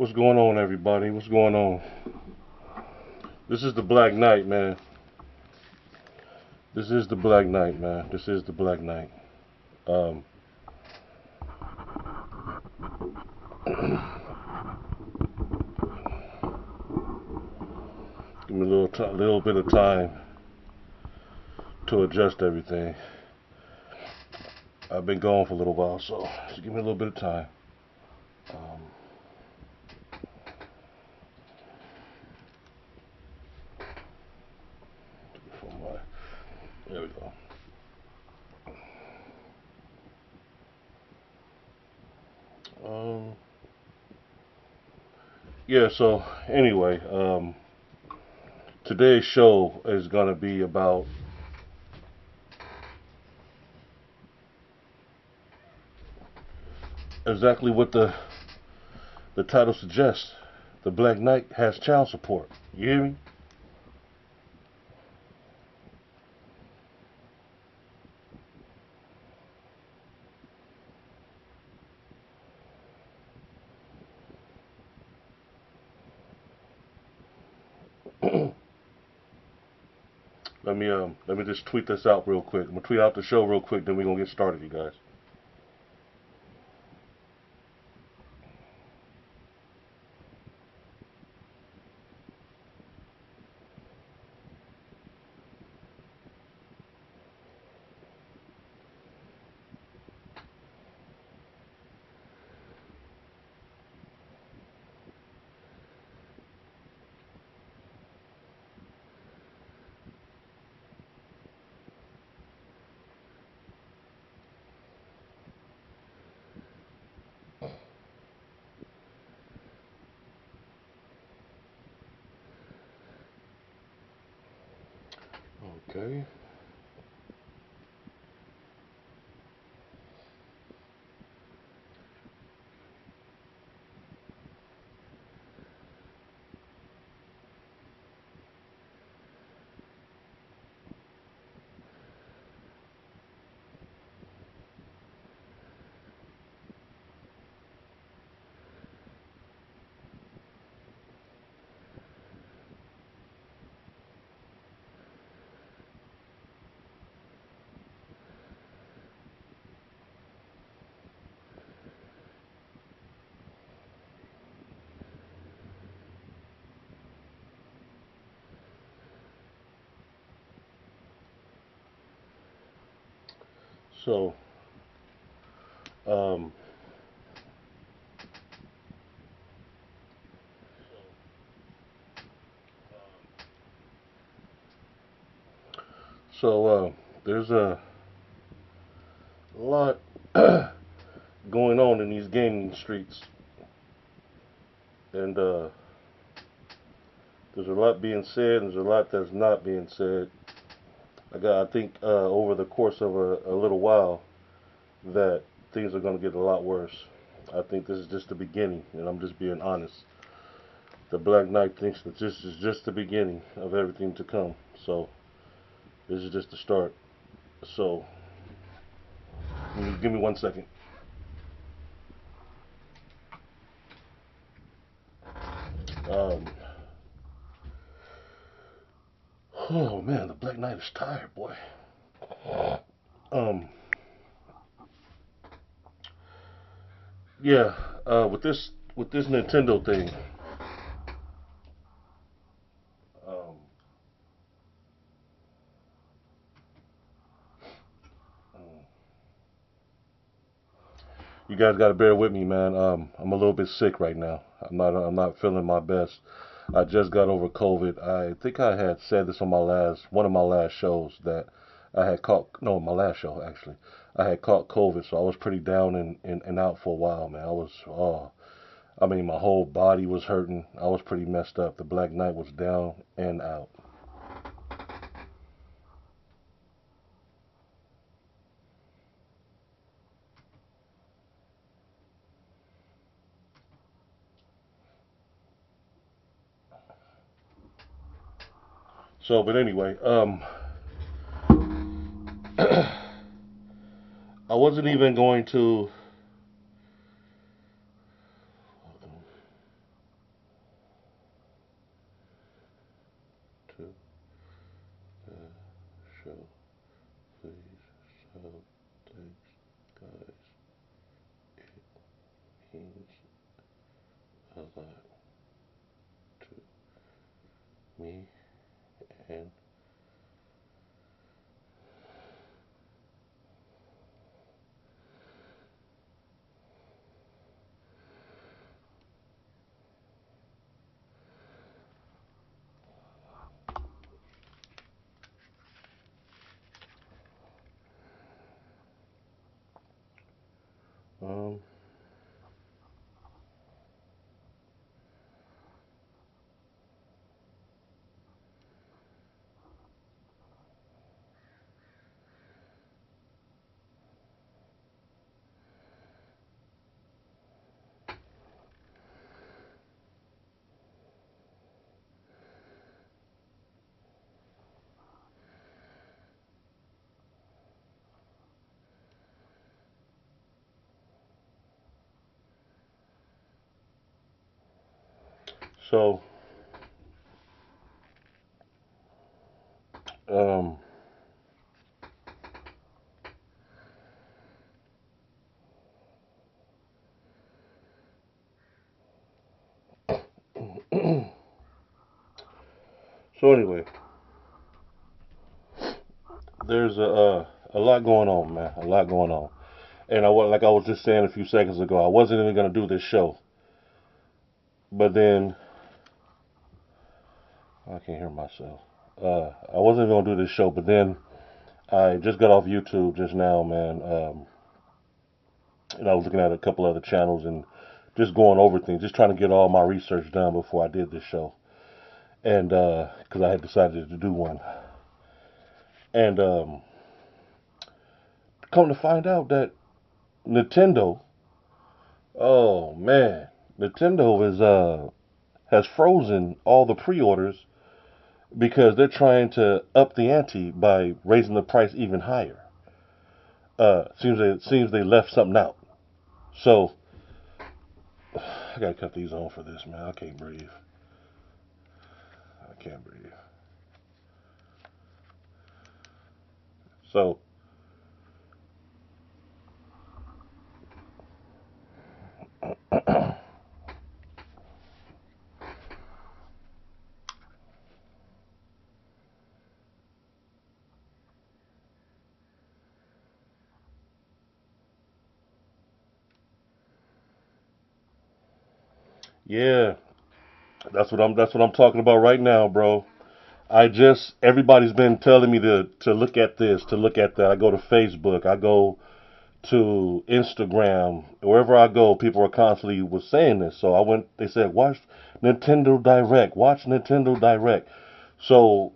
What's going on, everybody? What's going on? This is the Black Knight, man. This is the Black Knight, man. This is the Black Knight. Um, Give me a little bit of time to adjust everything. I've been gone for a little while, so just give me a little bit of time. Um, there we go. Um, yeah. So anyway, today's show is gonna be about exactly what the title suggests. The Black Knight has child support. You hear me? Let me just tweet this out real quick. I'm gonna tweet out the show real quick, then we're gonna get started, you guys. Okay. So, um, so there's a lot going on in these gaming streets, and there's a lot being said, and there's a lot that's not being said. I think over the course of a little while that things are going to get a lot worse. I think this is just the beginning, and I'm just being honest. The Black Knight thinks that this is just the beginning of everything to come. So this is just the start. So give me 1 second. Um, oh man, the Black Knight is tired, boy. Um, yeah. With this Nintendo thing, um, you guys got to bear with me, man. I'm a little bit sick right now. I'm not feeling my best. I just got over COVID. I think I had said this on one of my last shows that I had caught, no, my last show actually. I had caught COVID, so I was pretty down and out for a while, man. I mean, my whole body was hurting. I was pretty messed up. The Black Knight was down and out. So, but anyway, I wasn't even going to. me and um so um so anyway, there's a lot going on, man. A lot going on. And like I was just saying a few seconds ago, I wasn't even gonna do this show, but then I can't hear myself. I wasn't even gonna do this show, but then I just got off YouTube just now, man. And I was looking at a couple other channels and just going over things, just trying to get all my research done before I did this show. And because I had decided to do one, and come to find out that Nintendo, oh man, Nintendo is has frozen all the pre-orders because they're trying to up the ante by raising the price even higher. Seems they left something out. So I gotta cut these on for this, man. I can't breathe. I can't breathe. So yeah, that's what I'm talking about right now, bro. Everybody's been telling me to look at this, to look at that. I go to Facebook, I go to Instagram, wherever I go, people are constantly was saying this. So I went. They said, watch Nintendo Direct. Watch Nintendo Direct. So,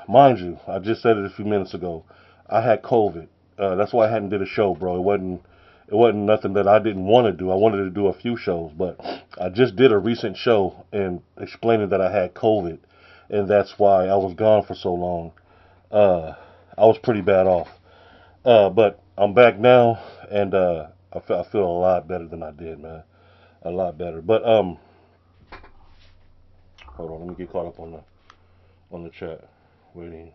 mind you, I just said it a few minutes ago. I had COVID. That's why I hadn't did a show, bro. It wasn't nothing that I didn't want to do. I wanted to do a few shows, but I just did a recent show and explaining that I had COVID, and that's why I was gone for so long. Uh, I was pretty bad off. But I'm back now, and I feel a lot better than I did, man. A lot better. But hold on, let me get caught up on the chat. Waiting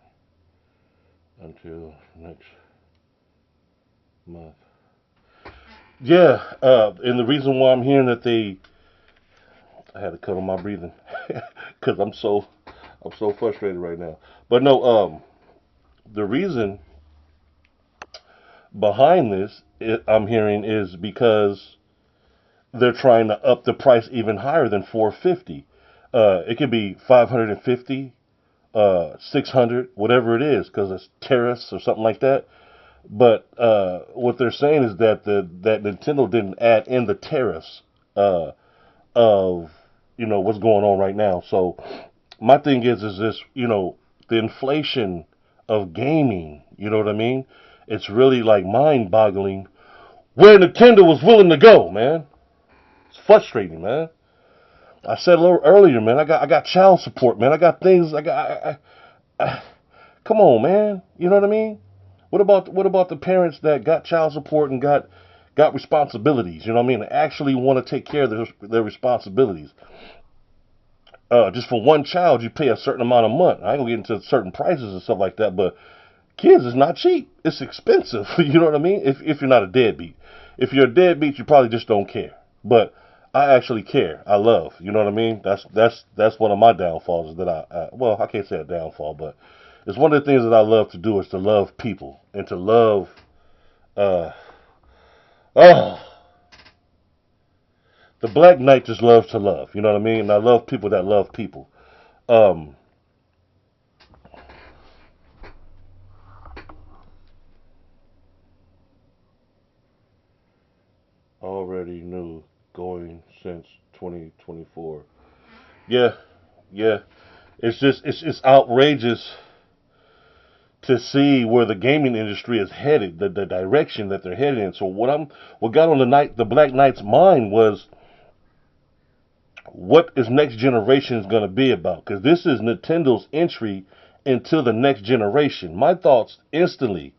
until next month. Yeah, and the reason why I'm hearing that I had to cut on my breathing because I'm so frustrated right now. But no, the reason behind this I'm hearing is because they're trying to up the price even higher than 450. It could be 550, 600, whatever it is, because it's tariffs or something like that. But what they're saying is that that Nintendo didn't add in the tariffs uh, of what's going on right now. So my thing is this, the inflation of gaming. You know what I mean? It's really like mind-boggling where Nintendo was willing to go, man. It's frustrating, man. I said a little earlier, man. I got child support, man. I got things. Come on, man. You know what I mean? What about the parents that got child support and got responsibilities? You know what I mean? They actually want to take care of their responsibilities. Just for one child, you pay a certain amount a month. I ain't gonna get into certain prices and stuff like that, but kids is not cheap. It's expensive. You know what I mean? If you're not a deadbeat, if you're a deadbeat, you probably just don't care. But I actually care. I love. You know what I mean? That's one of my downfalls is that well, I can't say a downfall, but it's one of the things that I love to do is to love people and to love. Uh, oh, the Black Knight just loves to love. You know what I mean? And I love people that love people. Um, already knew going since 2024. Yeah, yeah. It's outrageous to see where the gaming industry is headed, the direction that they're headed in. So what got on the Black Knight's mind was what is next generation is going to be about because this is Nintendo's entry into the next generation. My thoughts instantly.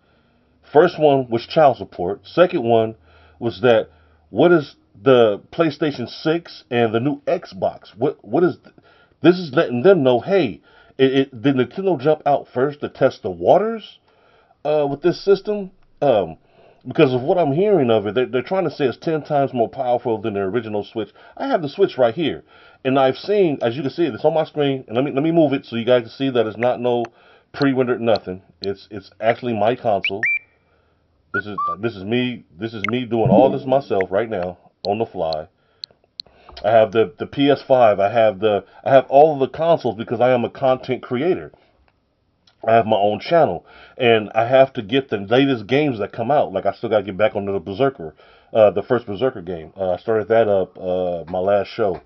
First one was child support. Second one was that what is the PlayStation 6 and the new Xbox? What is this is letting them know, hey, did Nintendo jump out first to test the waters with this system? Because of what I'm hearing of it, they're trying to say it's 10 times more powerful than their original Switch. I have the Switch right here, and I've seen, as you can see, it's on my screen. And let me move it so you guys can see that it's not no pre-rendered nothing. It's actually my console. This is me doing all this myself right now on the fly. I have the PS5. I have all of the consoles because I am a content creator. I have my own channel, and I have to get the latest games that come out. Like I still got to get back onto the Berserker, the first Berserker game. I started that up my last show.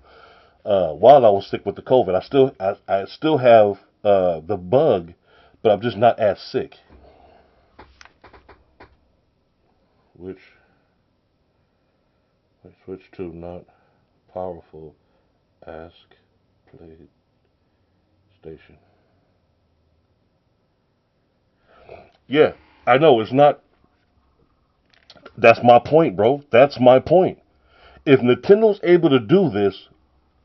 While I was sick with the COVID, I still have the bug, but I'm just not as sick. Which I switch to not powerful. Ask PlayStation. Yeah, I know it's not. That's my point, bro. That's my point. If Nintendo's able to do this,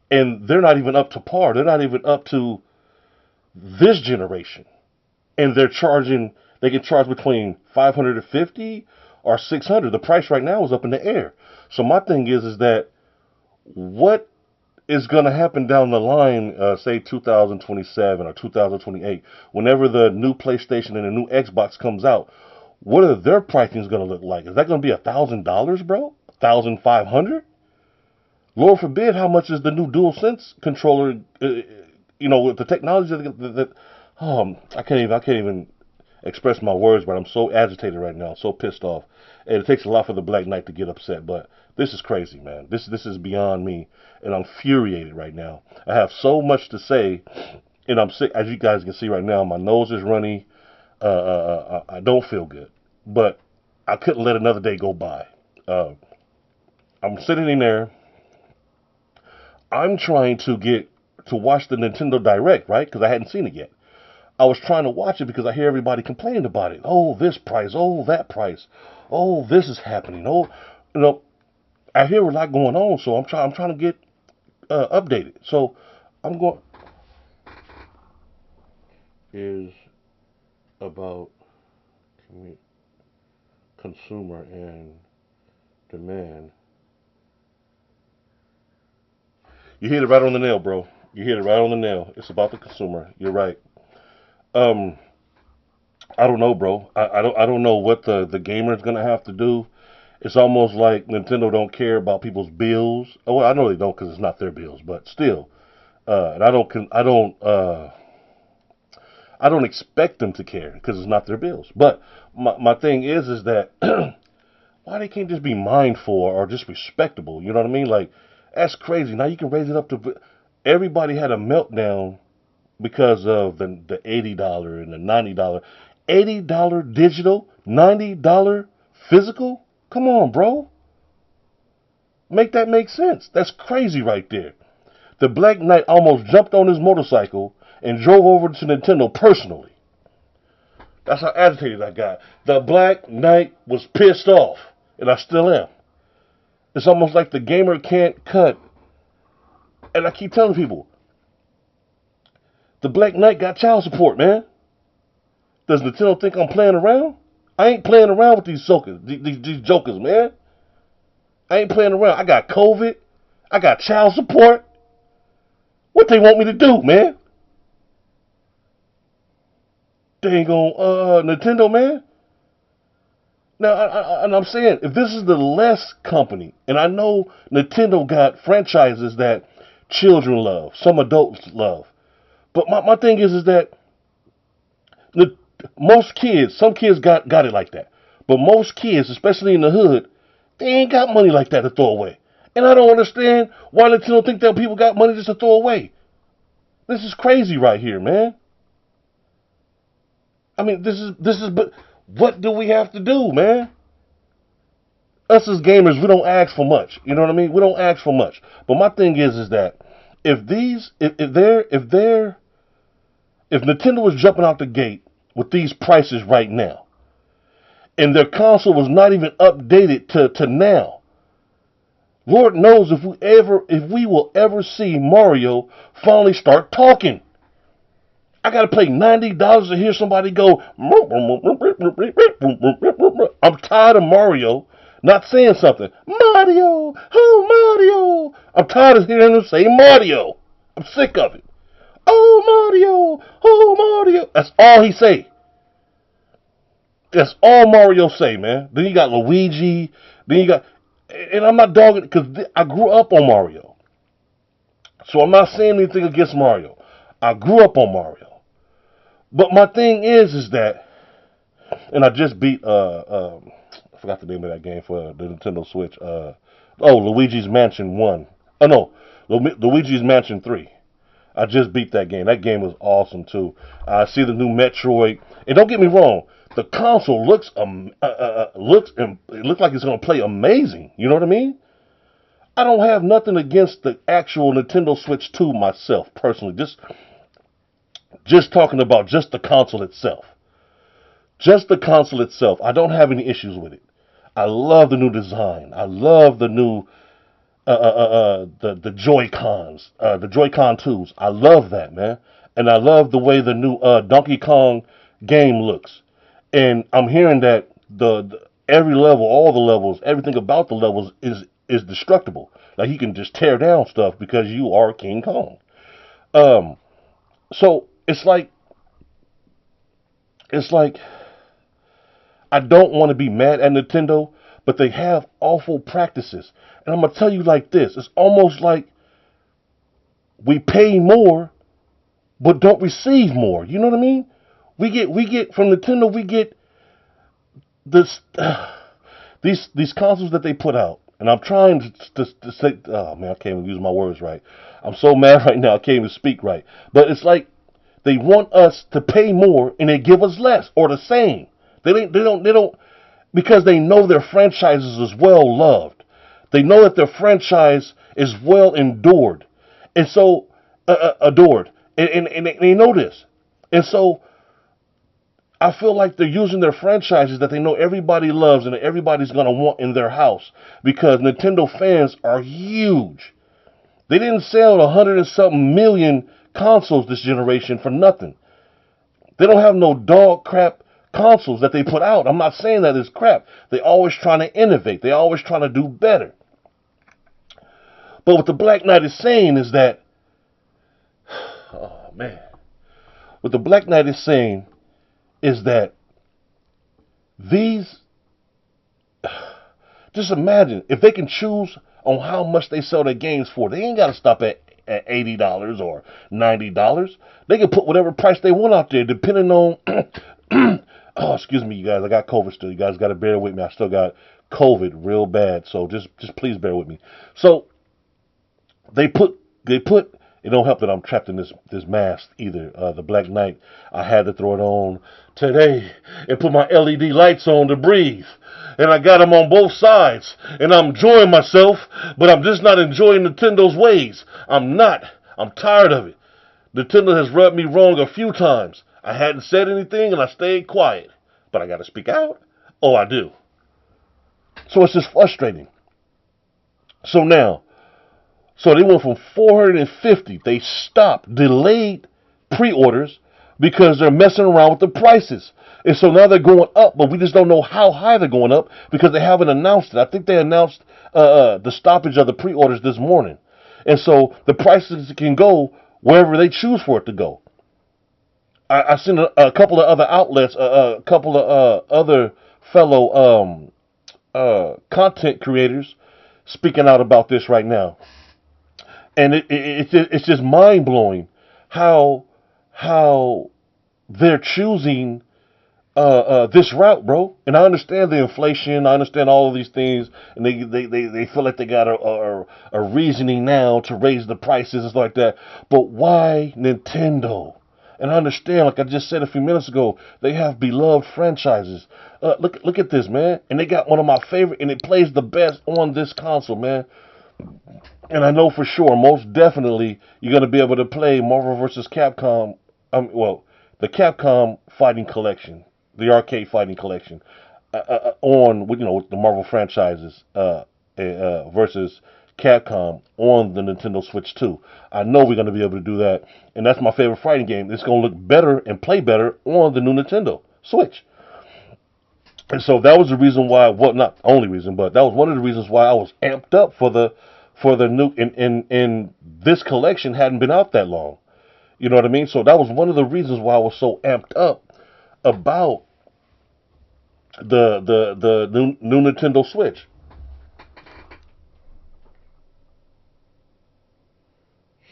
and they're not even up to par, they're not even up to this generation, and they can charge between 550 or 600. The price right now is up in the air. So my thing is that what is going to happen down the line, say 2027 or 2028, whenever the new PlayStation and the new Xbox comes out, what are their pricing going to look like? Is that going to be $1,000, bro? 1,500? Lord forbid, how much is the new DualSense controller? With the technology I can't even express my words, but I'm so agitated right now, so pissed off, and it takes a lot for the Black Knight to get upset. But this is crazy, man. This is beyond me, and I'm infuriated right now. I have so much to say, and I'm sick, as you guys can see right now. My nose is runny. I don't feel good, but I couldn't let another day go by. I'm sitting in there. I'm trying to get to watch the Nintendo Direct, right? Because I hadn't seen it yet. I was trying to watch it because I hear everybody complaining about it. Oh, this price. Oh, that price. Oh, this is happening. Oh, I hear a lot going on, so I'm trying to get updated. So I'm going is about consumer and demand. You hit it right on the nail, bro. You hit it right on the nail. It's about the consumer. You're right. Um, I don't know, bro. I don't know what the gamer is gonna have to do. It's almost like Nintendo don't care about people's bills. Oh, well, I know they don't because it's not their bills, but still, and I don't expect them to care because it's not their bills. But my thing is that why they can't just be mindful or just respectable? You know what I mean? Like that's crazy. Now you can raise it up to. Everybody had a meltdown because of the $80 and the $90. $80 digital, $90 physical? Come on, bro. Make that make sense. That's crazy right there. The Black Knight almost jumped on his motorcycle and drove over to Nintendo personally. That's how agitated I got. The Black Knight was pissed off, and I still am. It's almost like the gamer can't cut. And I keep telling people, the Black Knight got child support, man. Does Nintendo think I'm playing around? I ain't playing around with these jokers, man. I ain't playing around. I got COVID. I got child support. What they want me to do, man? Dang on Nintendo, man. Now, and I'm saying, if this is the less company, and I know Nintendo got franchises that children love, some adults love, but my thing is that the, most kids, some kids got it like that, but most kids, especially in the hood, they ain't got money like that to throw away. And I don't understand why Nintendo think that people got money just to throw away. This is crazy right here, man. I mean, but what do we have to do, man? Us as gamers, we don't ask for much. You know what I mean? We don't ask for much. But my thing is that if Nintendo was jumping out the gate with these prices right now, and their console was not even updated to now, Lord knows if we will ever see Mario finally start talking. I gotta pay $90 to hear somebody go. I'm tired of Mario not saying something. Mario, oh Mario. I'm tired of hearing him say Mario. I'm sick of it. Oh Mario, oh Mario. That's all he say. That's all Mario say, man. Then you got Luigi. Then you got, and I'm not dogging it because I grew up on Mario. So I'm not saying anything against Mario. I grew up on Mario. But my thing is that, and I just beat I forgot the name of that game for the Nintendo Switch. Luigi's Mansion 1. Oh no, Luigi's Mansion 3. I just beat that game. That game was awesome too. I see the new Metroid, and don't get me wrong, the console looks it looks like it's gonna play amazing. You know what I mean? I don't have nothing against the actual Nintendo Switch 2 myself personally. Just talking about just the console itself. Just the console itself. I don't have any issues with it. I love the new design. I love the new the Joy-Cons, the Joy-Con 2s. I love that, man. And I love the way the new Donkey Kong game looks. And I'm hearing that the every level, all the levels, everything about the levels is destructible. Like you can just tear down stuff because you are King Kong. So it's like I don't want to be mad at Nintendo, but they have awful practices. And I'm going to tell you like this. It's almost like we pay more, but don't receive more. You know what I mean? We get from Nintendo, we get this, these consoles that they put out. And I'm trying to say, oh man, I can't even use my words right. I'm so mad right now, I can't even speak right. But it's like they want us to pay more and they give us less or the same. They don't, because they know their franchises is well loved. They know that their franchise is well endured, and so adored, and they know this, and so I feel like they're using their franchises that they know everybody loves and that everybody's gonna want in their house because Nintendo fans are huge. They didn't sell 100 and something million consoles this generation for nothing. They don't have no dog crap consoles that they put out. I'm not saying that it's crap. They're always trying to innovate. They're always trying to do better. But what the Black Knight is saying is that, oh man, what the Black Knight is saying is that these, just imagine if they can choose on how much they sell their games for. They ain't got to stop at $80 or $90. They can put whatever price they want out there depending on oh, excuse me, you guys. I got COVID still. You guys got to bear with me. I still got COVID real bad. So just please bear with me. So they put. It don't help that I'm trapped in this mask either. The Black Knight. I had to throw it on today and put my LED lights on to breathe. And I got them on both sides. And I'm enjoying myself, but I'm just not enjoying Nintendo's ways. I'm not. I'm tired of it. Nintendo has rubbed me wrong a few times. I hadn't said anything and I stayed quiet. But I got to speak out? Oh, I do. So it's just frustrating. So they went from 450. They stopped, delayed pre-orders because they're messing around with the prices. And so now they're going up, but we just don't know how high they're going up because they haven't announced it. I think they announced the stoppage of the pre-orders this morning, and so the prices can go wherever they choose for it to go. I seen a couple of other outlets, a couple of other fellow content creators speaking out about this right now, and it's just mind blowing how how they're choosing this route, bro. And I understand the inflation. I understand all of these things, and they feel like they got a reasoning now to raise the prices and stuff like that. But why Nintendo? And I understand, like I just said a few minutes ago, they have beloved franchises. Look at this, man. And they got one of my favorite, and it plays the best on this console, man. And I know for sure, most definitely, you're gonna be able to play Marvel vs. Capcom. Well, the Capcom Fighting Collection, the arcade fighting collection, on with the Marvel franchises versus Capcom on the Nintendo Switch 2. I know we're gonna be able to do that, and that's my favorite fighting game. It's gonna look better and play better on the new Nintendo Switch. And so that was the reason why, well, not the only reason, but that was one of the reasons why I was amped up for the new, and this collection hadn't been out that long. You know what I mean? So that was one of the reasons why I was so amped up about the new Nintendo Switch.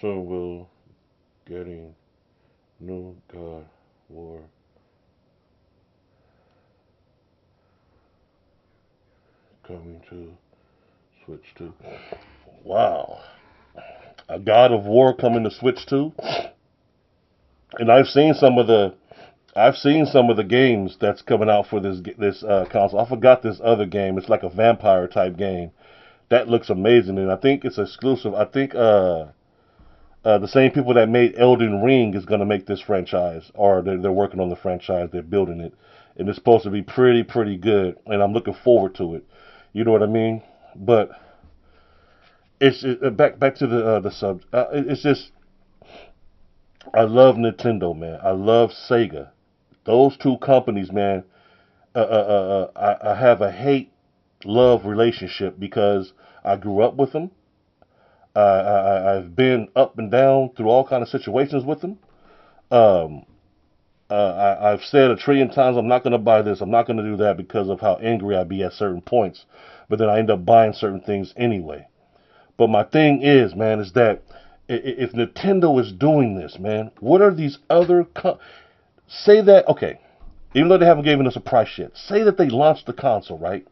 So we're getting new God War coming to Switch 2. Wow. A God of War coming to Switch 2. And I've seen some of the games that's coming out for this console. I forgot this other game. It's like a vampire type game. That looks amazing, and I think it's exclusive. I think the same people that made Elden Ring is going to make this franchise, or they're working on the franchise. They're building it, and it's supposed to be pretty good. And I'm looking forward to it. You know what I mean? But back to the sub. It's just I love Nintendo, man. I love Sega. Those two companies, man. I have a hate love relationship because I grew up with them. I've been up and down through all kind of situations with them. Um, I've said a trillion times I'm not going to buy this. I'm not going to do that because of how angry I'd be at certain points. But then I end up buying certain things anyway. But my thing is, man, is that if Nintendo is doing this, man, what are these other say that okay? Even though they haven't given us a price yet, say that they launched the console, right?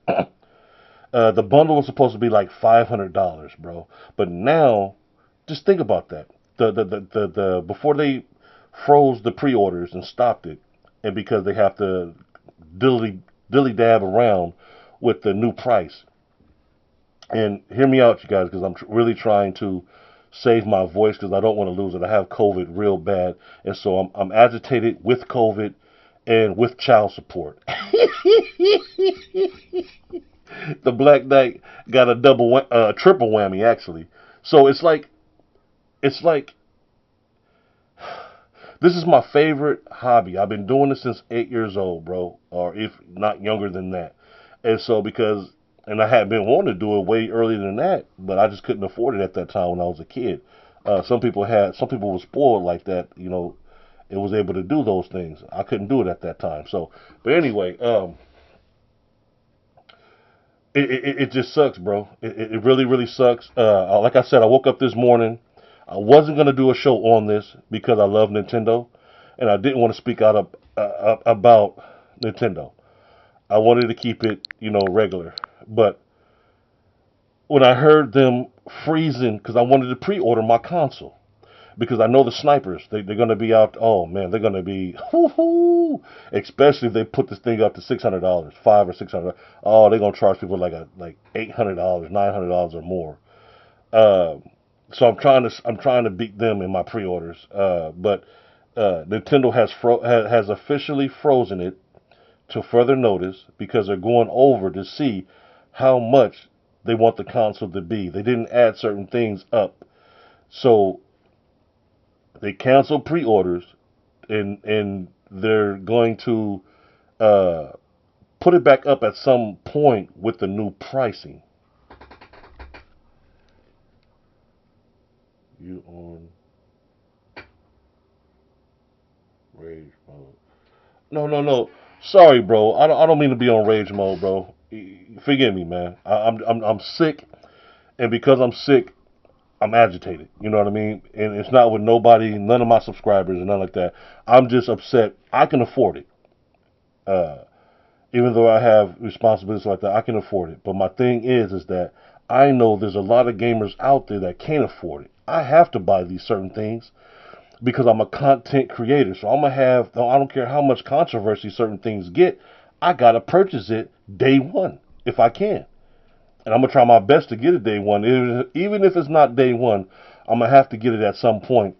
The bundle was supposed to be like $500, bro. But now, just think about that. The before they froze the pre-orders and stopped it, and because they have to dilly dab around with the new price. And hear me out, you guys, because I'm really trying to save my voice because I don't want to lose it. I have COVID real bad, and so I'm agitated with COVID and with child support. The Black Knight got a triple whammy actually. So it's like this is my favorite hobby. I've been doing this since 8 years old, bro, or if not younger than that. And so and I had been wanting to do it way earlier than that, but I just couldn't afford it at that time when I was a kid. Some people were spoiled like that, it was able to do those things. I couldn't do it at that time. So, but anyway, it just sucks, bro. It really sucks. Like I said, I woke up this morning. I wasn't gonna do a show on this because I love Nintendo, and I didn't want to speak out about Nintendo. I wanted to keep it, regular. But when I heard them freezing, because I wanted to pre-order my console, because I know the snipers, they're going to be out. Oh man, they're going to be, especially if they put this thing up to $600, $500 or $600. Oh, they're going to charge people like $800, $900 or more. So I'm trying to beat them in my pre-orders. But Nintendo has officially frozen it to further notice because they're going over to see how much they want the console to be. They didn't add certain things up, so they canceled pre-orders, and they're going to uh, put it back up at some point with the new pricing. on rage mode. No, no, no. Sorry, bro. I don't mean to be on rage mode, bro. Forgive me, man. I'm sick, and because I'm sick, I'm agitated. You know what I mean? And it's not with nobody, none of my subscribers, and nothing like that. I'm just upset. I can afford it. Uh, Even though I have responsibilities like that, I can afford it. But my thing is that I know there's a lot of gamers out there that can't afford it. I have to buy these certain things because I'm a content creator. So I'm gonna have. I don't care how much controversy certain things get. I gotta purchase it day one if I can, and I'm gonna try my best to get it day one. Even if it's not day one, I'm gonna have to get it at some point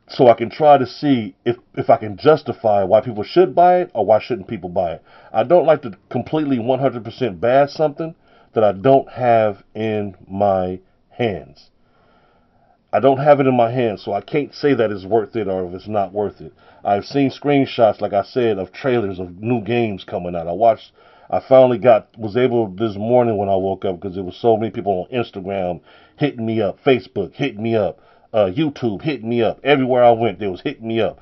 so I can try to see if I can justify why people should buy it or why shouldn't people buy it. I don't like to completely 100% bash something that I don't have in my hands. I don't have it in my hands, so I can't say that it's worth it or if it's not worth it. I've seen screenshots, like I said, of trailers of new games coming out. I finally was able this morning when I woke up because there was so many people on Instagram hitting me up, Facebook hitting me up, YouTube hitting me up. Everywhere I went, they was hitting me up.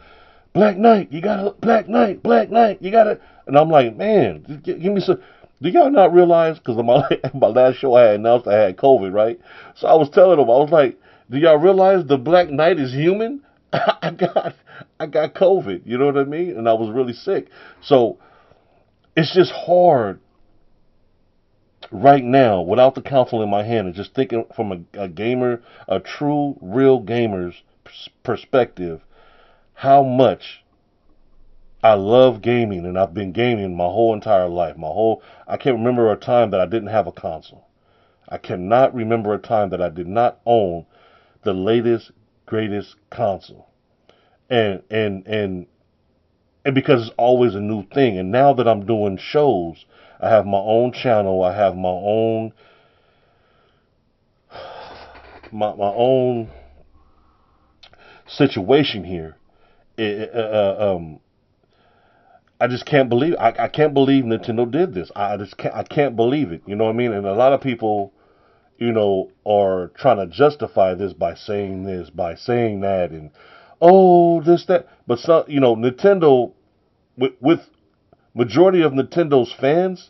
Black Knight, you gotta Black Knight, Black Knight, you gotta. And I'm like, man, give me some. Do y'all not realize? Because my last show I had announced I had COVID, right? So I was telling them, I was like, do y'all realize the Black Knight is human? I got COVID. You know what I mean? And I was really sick. So it's just hard right now without the console in my hand and just thinking from a gamer, a true, real gamer's perspective, how much I love gaming, and I've been gaming my whole entire life. I can't remember a time that I didn't have a console. I cannot remember a time that I did not own the latest, greatest console. And and because it's always a new thing. And now that I'm doing shows, I have my own channel. I have my own situation here. It, I just can't believe I can't believe Nintendo did this. I can't believe it. You know what I mean? And a lot of people, are trying to justify this, by saying that, and oh, this, that. But some, Nintendo, with majority of Nintendo's fans,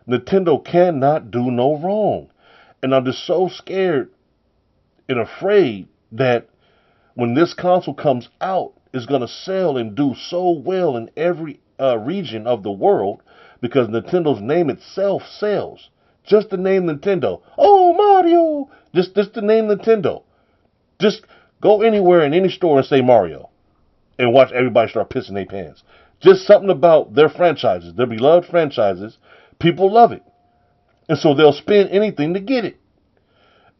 Nintendo cannot do no wrong. And I'm just so scared and afraid that when this console comes out, it's going to sell and do so well in every region of the world because Nintendo's name itself sells. Just the name Nintendo. Oh, Mario! Just the name Nintendo. Just go anywhere in any store and say Mario and watch everybody start pissing their pants. Just something about their franchises, their beloved franchises. People love it. And so they'll spend anything to get it.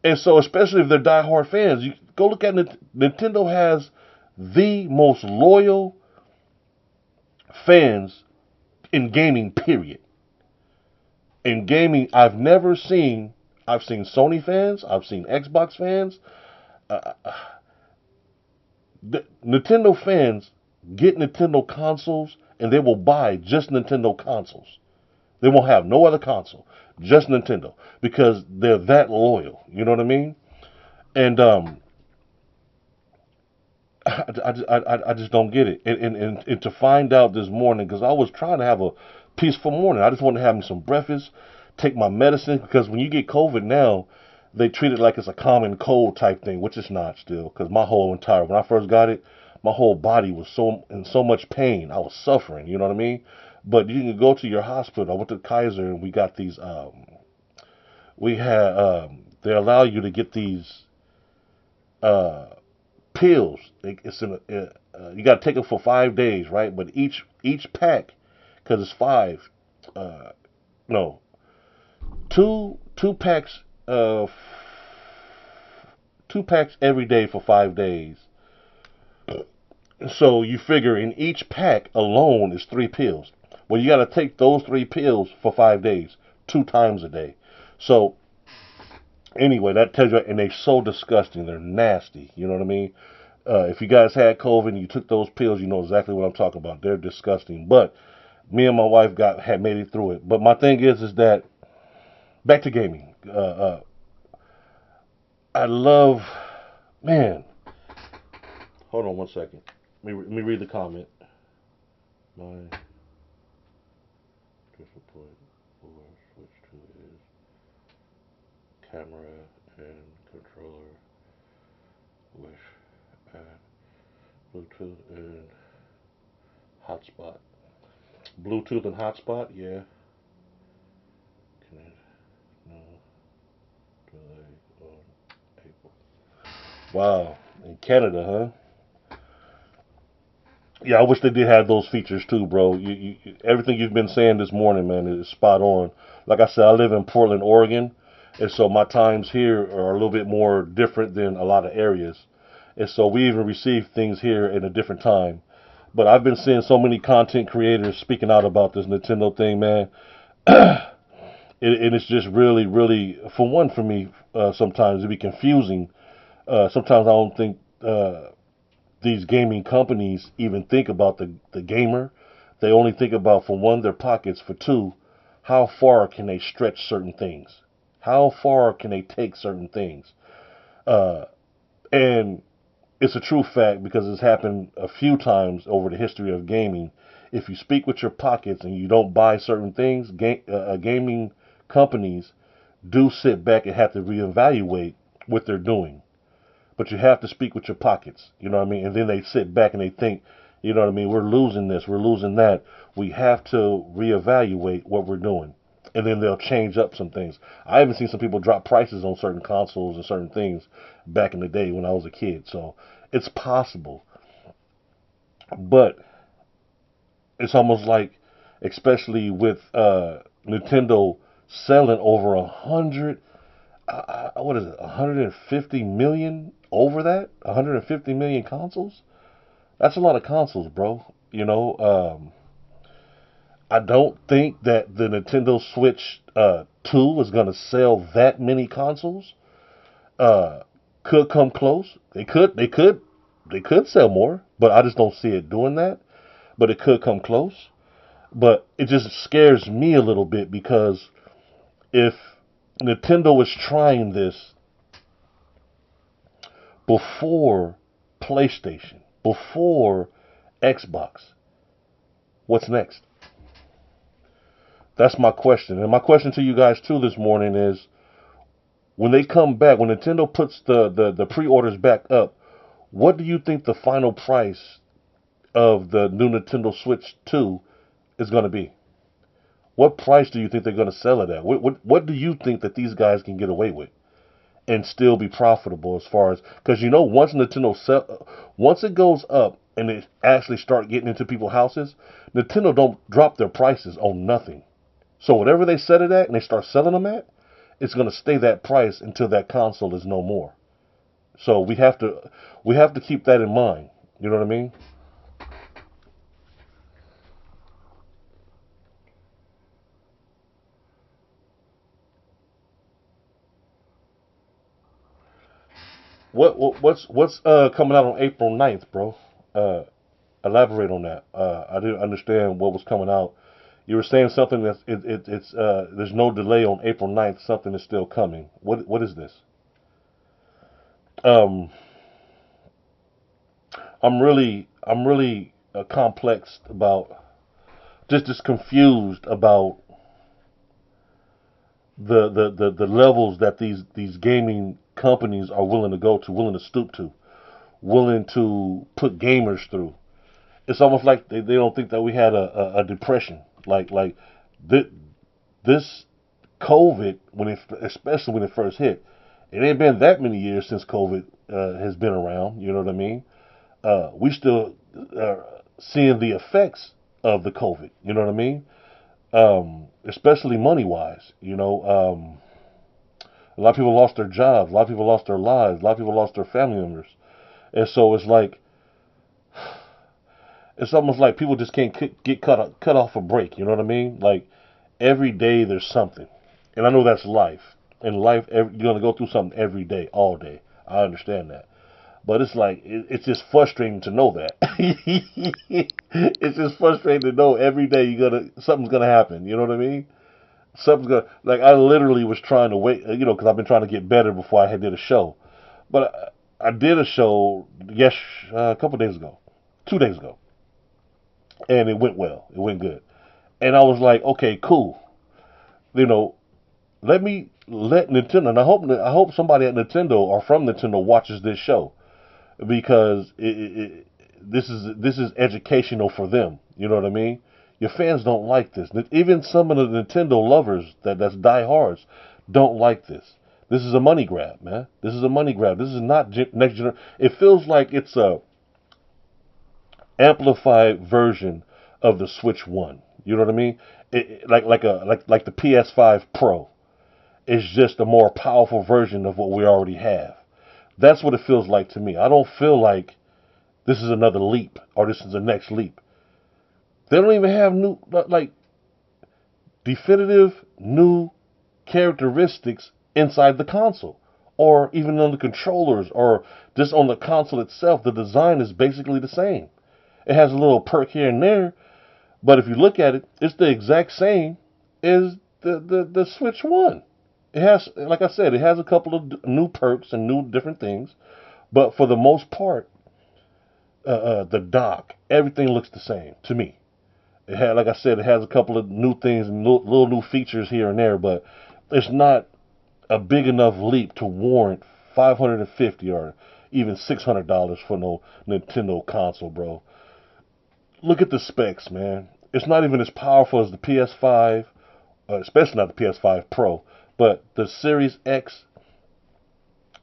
And so, especially if they're diehard fans, you go look at Nintendo has the most loyal fans in gaming, period. In gaming, I've seen Sony fans, I've seen Xbox fans. Uh, Nintendo fans get Nintendo consoles and they will buy just Nintendo consoles. They won't have no other console, just Nintendo, because they're that loyal. You know what I mean? And I just don't get it. And to find out this morning, because I was trying to have a peaceful morning. I just wanted to have me some breakfast, take my medicine, because when you get COVID now, they treat it like it's a common cold type thing, which it's not still. Because when I first got it, my whole body was in so much pain. I was suffering. You know what I mean? But you can go to your hospital. I went to Kaiser and we got these. They allow you to get these uh, pills. You got to take them for 5 days, right? But each pack, because it's five, uh, no, two packs, 2 packs every day for 5 days. So you figure in each pack alone is 3 pills. Well, you got to take those 3 pills for 5 days, 2 times a day. So anyway, that tells you, and they're so disgusting. They're nasty. You know what I mean? If you guys had COVID and you took those pills, you know exactly what I'm talking about. They're disgusting. But me and my wife had made it through it. But my thing is that back to gaming. I love Man, hold on 1 second. Let me read the comment. My disappoint or switch to is camera and controller with Bluetooth and hotspot. Bluetooth and hotspot, yeah. Connect, no delay on April. Wow, in Canada, huh? Yeah, I wish they did have those features too, bro. Everything you've been saying this morning, man, is spot on. Like I said, I live in Portland, Oregon, and so my times here are a little bit more different than a lot of areas. And so we even receive things here in a different time. But I've been seeing so many content creators speaking out about this Nintendo thing, man. And it's just really, really, for one, for me, sometimes it be confusing. Sometimes I don't think these gaming companies even think about the gamer. They only think about, for one, their pockets, for two, how far can they stretch certain things? How far can they take certain things? Uh, and it's a true fact because it's happened a few times over the history of gaming. If you speak with your pockets and you don't buy certain things, gaming companies do sit back and have to reevaluate what they're doing. But you have to speak with your pockets, you know what I mean? And then they sit back and they think, you know what I mean, we're losing this, we're losing that. We have to reevaluate what we're doing. And then they'll change up some things. I even seen some people drop prices on certain consoles and certain things back in the day when I was a kid. So it's possible. But it's almost like, especially with Nintendo selling over 100, what is it, 150 million, over that? 150 million consoles? That's a lot of consoles, bro. I don't think that the Nintendo Switch 2 is going to sell that many consoles. Uh, could come close. They could sell more, but I just don't see it doing that. But it could come close. But it just scares me a little bit because if Nintendo was trying this before PlayStation, before Xbox, what's next? That's my question. And my question to you guys too this morning is, when they come back, when Nintendo puts the pre-orders back up, what do you think the final price of the new Nintendo Switch 2 is going to be? What price do you think they're going to sell it at? What do you think that these guys can get away with and still be profitable, as far as, because once it goes up and it actually start getting into people's houses, Nintendo don't drop their prices on nothing. So whatever they set it at and they start selling them at, it's going to stay that price until that console is no more. So we have to keep that in mind. You know what I mean? What's coming out on April 9th, bro? Uh, Elaborate on that. I didn't understand what was coming out. You were saying something that it's there's no delay on April 9th. Something is still coming. What is this? Um, I'm really complex about, just confused about the levels that these gaming companies are willing to go to, willing to stoop to, willing to put gamers through. It's almost like they don't think that we had a depression. Like th- this COVID, especially when it first hit, it ain't been that many years since COVID has been around. You know what I mean? We still are seeing the effects of the COVID. You know what I mean? Especially money wise. A lot of people lost their jobs. A lot of people lost their lives. A lot of people lost their family members. And so it's almost like people just can't get cut off a break. You know what I mean? Like, every day there's something, and I know that's life. In life, you're gonna go through something every day, all day. I understand that, but it's like it's just frustrating to know that. It's just frustrating to know every day something's gonna happen. You know what I mean? Something's gonna, like, I literally was trying to wait. Because I've been trying to get better before I had did a show, but. I did a show a couple days ago, 2 days ago, and it went well. It went good, and I was like, okay, cool. You know, let Nintendo. And I hope somebody at Nintendo or from Nintendo watches this show because this is educational for them. You know what I mean? Your fans don't like this. Even some of the Nintendo lovers that's diehards don't like this. This is a money grab, man. This is a money grab. This is not next generation. It feels like it's a amplified version of the Switch One. You know what I mean? Like the PS5 Pro is just a more powerful version of what we already have. That's what it feels like to me. I don't feel like this is another leap or this is the next leap. They don't even have definitive new characteristics inside the console or even on the controllers or just on the console itself. The design is basically the same. It has a little perk here and there, but if you look at it, it's the exact same as the Switch One. It has, like I said, it has a couple of new perks and new different things, but for the most part, the dock, everything looks the same to me. It had, like I said, it has a couple of new things and little new features here and there, but it's not a big enough leap to warrant $550 or even $600 for no Nintendo console, bro. Look at the specs, man. It's not even as powerful as the PS5, especially not the PS5 Pro, but the Series X.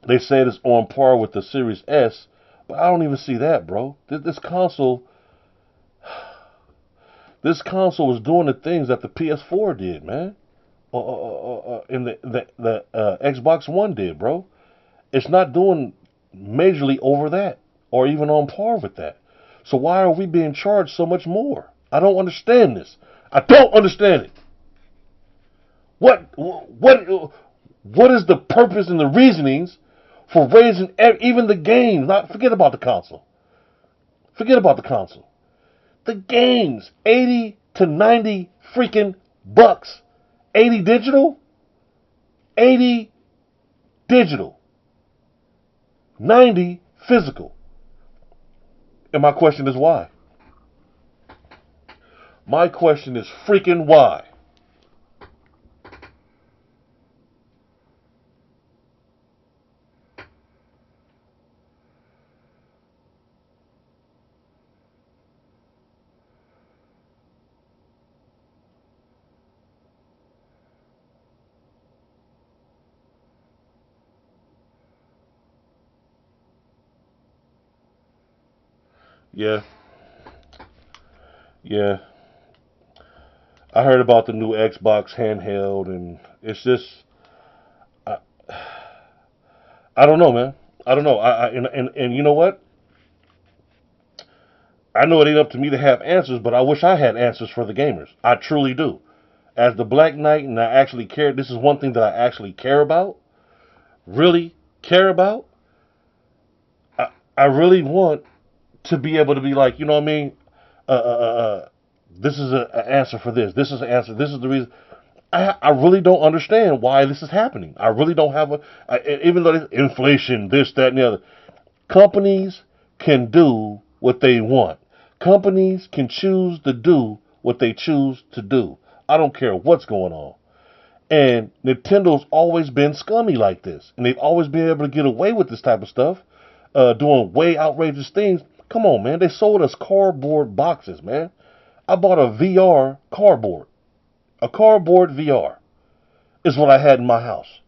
They said it's on par with the Series S, but I don't even see that, bro. This console was doing the things that the PS4 did, man. And the Xbox One did, bro. It's not doing majorly over that or even on par with that. So why are we being charged so much more? I don't understand this. I don't understand it. What is the purpose and the reasonings for raising even the games? Not forget about the console. Forget about the console. The games, 80 to 90 freaking bucks. 80 digital, 80 digital, 90 physical. And my question is why? My question is freaking why? Yeah, yeah. I heard about the new Xbox handheld, and it's just, I, I don't know, man. I don't know. And you know what? I know it ain't up to me to have answers, but I wish I had answers for the gamers. I truly do. As the Black Knight, and I actually care. This is one thing that I actually care about. Really care about. I really want to be able to be like, you know what I mean? Uh, uh, uh, this is an answer for this. This is an answer. This is the reason. I really don't understand why this is happening. I really don't have even though it's inflation, this, that, and the other. Companies can do what they want. Companies can choose to do what they choose to do. I don't care what's going on. And Nintendo's always been scummy like this. And they've always been able to get away with this type of stuff, doing way outrageous things. Come on, man. They sold us cardboard boxes, man. I bought a VR cardboard. A cardboard VR is what I had in my house.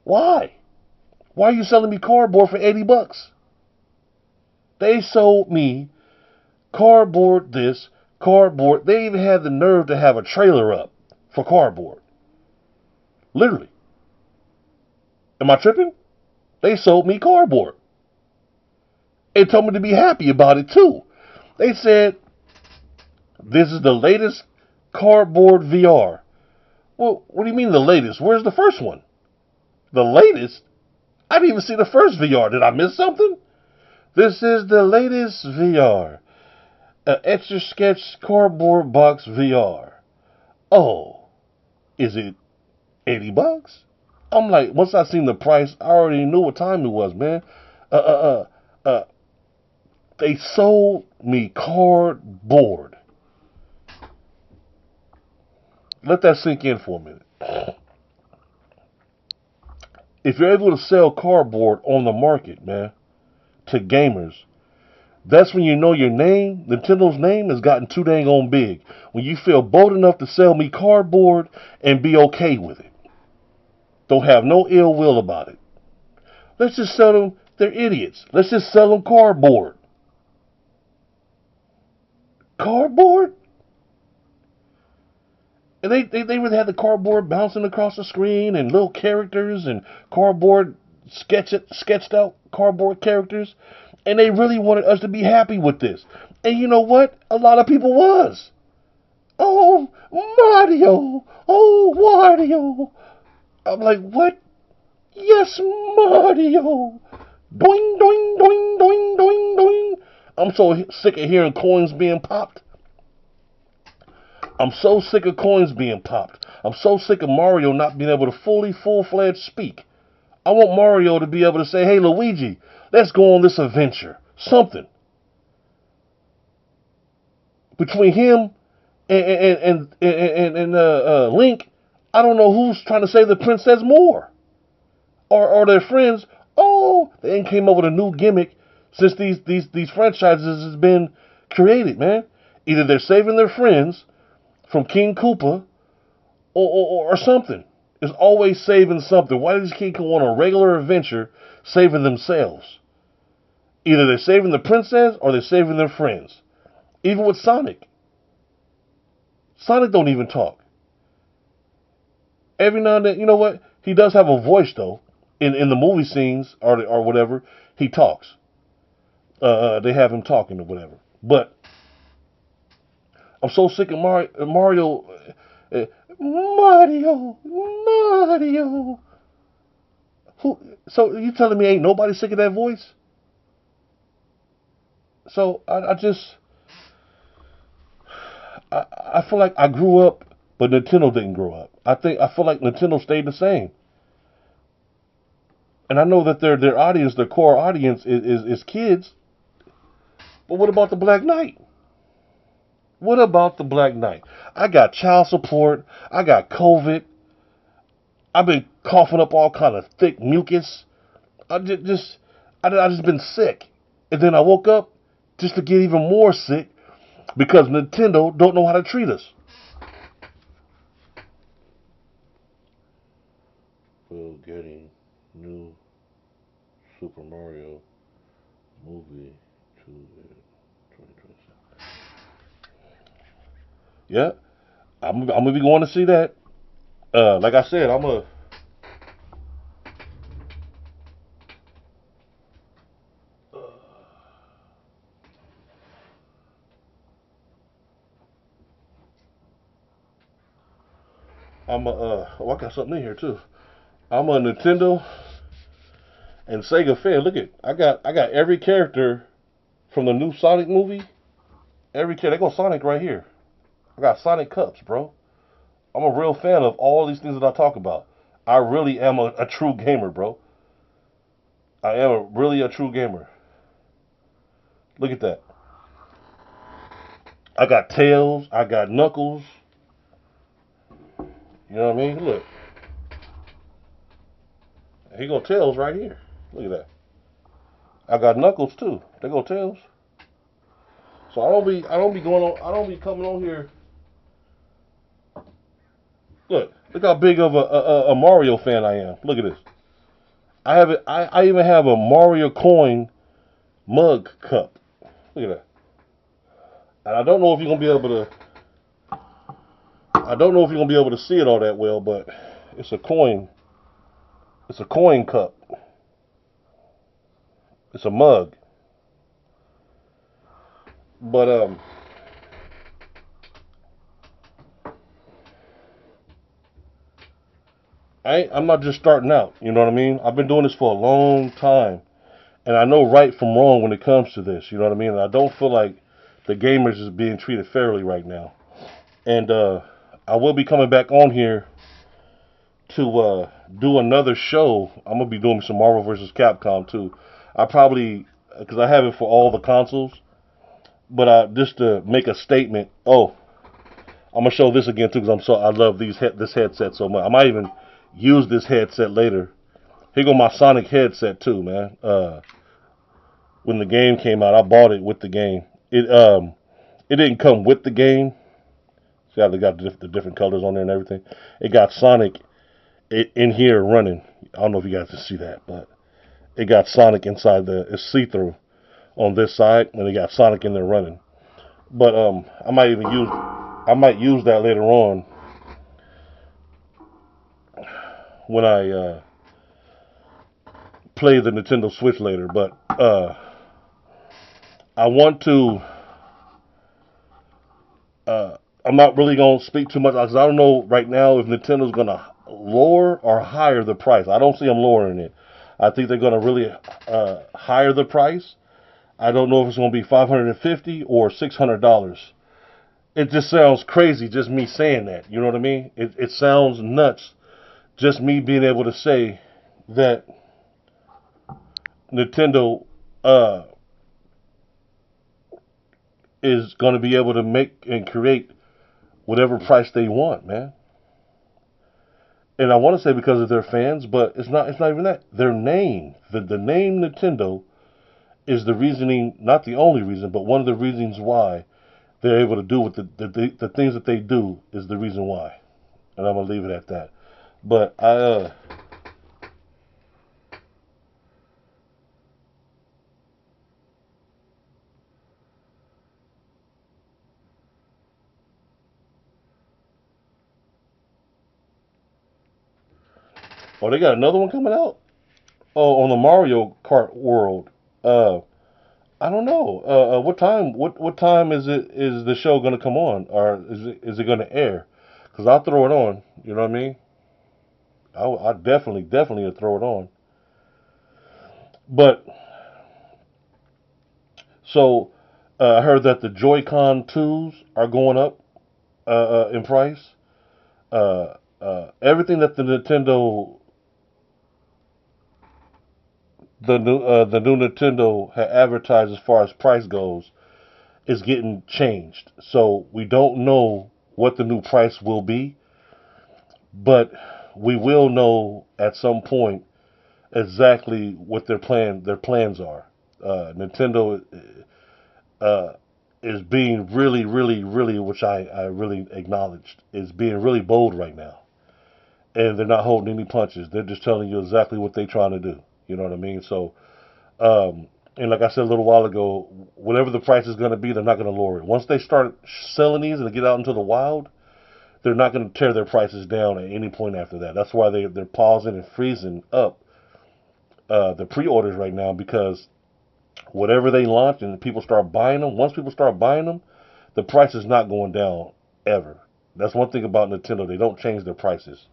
Why? Why are you selling me cardboard for 80 bucks? They sold me cardboard this, cardboard. They even had the nerve to have a trailer up for cardboard. Literally. Am I tripping? They sold me cardboard. They told me to be happy about it too. They said, this is the latest cardboard VR. Well, what do you mean the latest? Where's the first one? The latest? I didn't even see the first VR. Did I miss something? This is the latest VR. Etch a Sketch Cardboard Box VR. Oh, is it 80 bucks? I'm like, once I seen the price, I already knew what time it was, man. Uh, uh, uh, uh, they sold me cardboard. Let that sink in for a minute. If you're able to sell cardboard on the market, man, to gamers, that's when you know your name, Nintendo's name, has gotten too dang on big. When you feel bold enough to sell me cardboard and be okay with it. Don't have no ill will about it. Let's just sell them. They're idiots. Let's just sell them cardboard. Cardboard? And they really had the cardboard bouncing across the screen and little characters and cardboard sketched out cardboard characters. And they really wanted us to be happy with this. And you know what? A lot of people was. Oh, Mario. Oh, Wario. I'm like, what? Yes, Mario. Doing, doing, doing, doing, doing, doing. I'm so sick of hearing coins being popped. I'm so sick of coins being popped. I'm so sick of Mario not being able to full-fledged speak. I want Mario to be able to say, hey, Luigi, let's go on this adventure. Something. Between him and Link, I don't know who's trying to save the princess more. Or their friends, oh, they ain't came up with a new gimmick since these franchises has been created, man. Either they're saving their friends from King Koopa or something. It's always saving something. Why does King go on a regular adventure saving themselves? Either they're saving the princess or they're saving their friends. Even with Sonic. Sonic don't even talk. Every now and then, you know what? He does have a voice, though. In the movie scenes or whatever, he talks. They have him talking or whatever. But I'm so sick of Mario. Mario. So you telling me ain't nobody sick of that voice? So I feel like I grew up, but Nintendo didn't grow up. I feel like Nintendo stayed the same. And I know that their audience, their core audience is kids. But what about the Black Knight? What about the Black Knight? I got child support. I got COVID. I've been coughing up all kind of thick mucus. I just been sick. And then I woke up just to get even more sick because Nintendo don't know how to treat us. We're getting new Super Mario movie to 2027. Yeah, I'm gonna be going to see that. Like I said, oh, I got something in here too. I'm a Nintendo and Sega fan. Look at, I got every character from the new Sonic movie. Every character, they got Sonic right here. I got Sonic cups, bro. I'm a real fan of all these things that I talk about. I really am a true gamer, bro. I am really a true gamer. Look at that. I got Tails. I got Knuckles. You know what I mean? Look. Here go Tails right here. Look at that. I got Knuckles too. There go Tails. So I don't be coming on here. Look how big of a Mario fan I am. Look at this. I have it. I even have a Mario coin mug cup. Look at that. And I don't know if you're gonna be able to. I don't know if you're gonna be able to see it all that well, but it's a coin. It's a coin cup. It's a mug. But I'm not just starting out. You know what I mean? I've been doing this for a long time, and I know right from wrong when it comes to this. You know what I mean? And I don't feel like the gamers is being treated fairly right now. And I will be coming back on here to do another show. I'm gonna be doing some Marvel vs. Capcom too. I probably because I have it for all the consoles, but just to make a statement. Oh, I'm gonna show this again too because I love this headset so much. I might even use this headset later. Here go my Sonic headset too, man. When the game came out, I bought it with the game. It didn't come with the game. See how they got the different colors on there and everything. It got Sonic in here running. I don't know if you guys can see that, but it got Sonic inside it's see-through on this side, and it got Sonic in there running. But I might use that later on when I play the Nintendo Switch later. But I want to. I'm not really gonna speak too much because I don't know right now if Nintendo's gonna lower or higher the price. I don't see them lowering it. I think they're gonna really higher the price. I don't know if it's gonna be $550 or $600. It just sounds crazy, just me saying that. You know what I mean? It sounds nuts, just me being able to say that Nintendo is going to be able to make and create whatever price they want, man. And I want to say because of their fans, but it's not. It's not even that. Their name, the name Nintendo, is the reasoning. Not the only reason, but one of the reasons why they're able to do what the things that they do is the reason why. And I'm gonna leave it at that. But oh, they got another one coming out. Oh, on the Mario Kart World. Uh, I don't know. What time? What time is the show gonna come on, or is it gonna air? Because I'll throw it on. You know what I mean? I definitely would throw it on. But so I heard that the Joy-Con 2s are going up in price. Everything that the new Nintendo had advertised as far as price goes is getting changed. So we don't know what the new price will be, but we will know at some point exactly what their plans are. Nintendo uh, is being really, which I really acknowledged, is being really bold right now, and they're not holding any punches. They're just telling you exactly what they're trying to do. You know what I mean? So, and like I said a little while ago, whatever the price is going to be, they're not going to lower it. Once they start selling these and they get out into the wild, they're not going to tear their prices down at any point after that. That's why they're pausing and freezing up the pre-orders right now because whatever they launch and people start buying them, once people start buying them, the price is not going down ever. That's one thing about Nintendo. They don't change their prices.